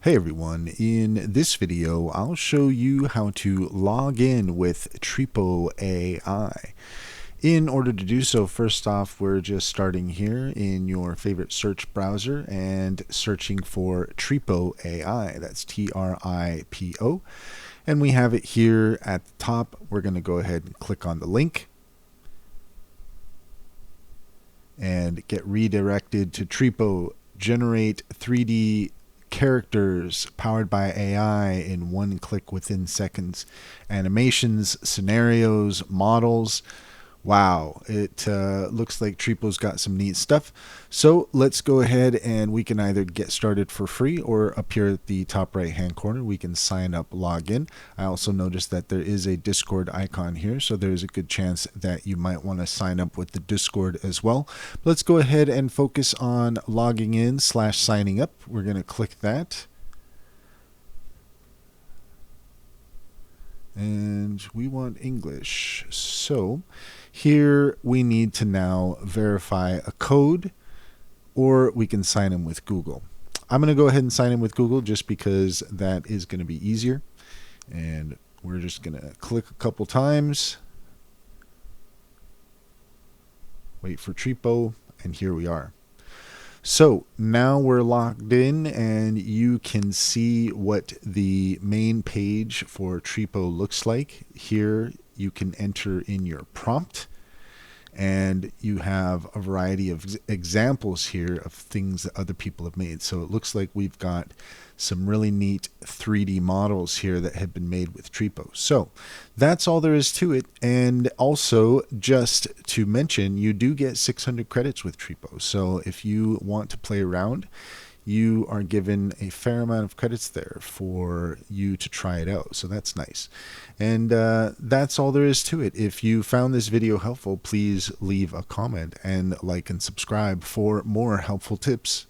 Hey everyone, in this video I'll show you how to log in with Tripo AI. In order to do so, first off, we're just starting here in your favorite search browser and searching for Tripo AI. That's Tripo. And we have it here at the top. We're going to go ahead and click on the link and get redirected to Tripo. Generate 3D characters powered by AI in one click within seconds. Animations, scenarios, models. Wow, it looks like Tripo's got some neat stuff. So let's go ahead and we can either get started for free or up here at the top right hand corner, we can sign up, log in. I also noticed that there is a Discord icon here, so there's a good chance that you might want to sign up with the Discord as well. But let's go ahead and focus on logging in / signing up. We're going to click that. And we want English. So here we need to now verify a code, or we can sign in with Google. I'm going to go ahead and sign in with Google just because that is going to be easier. And we're just going to click a couple times, wait for Tripo, and here we are. So now we're logged in and you can see what the main page for Tripo looks like. Here you can enter in your prompt and you have a variety of examples here of things that other people have made. So it looks like we've got some really neat 3D models here that have been made with Tripo. So that's all there is to it. And also, just to mention, you do get 600 credits with Tripo. So if you want to play around, you are given a fair amount of credits there for you to try it out. So that's nice. And that's all there is to it. If you found this video helpful, please leave a comment and like and subscribe for more helpful tips.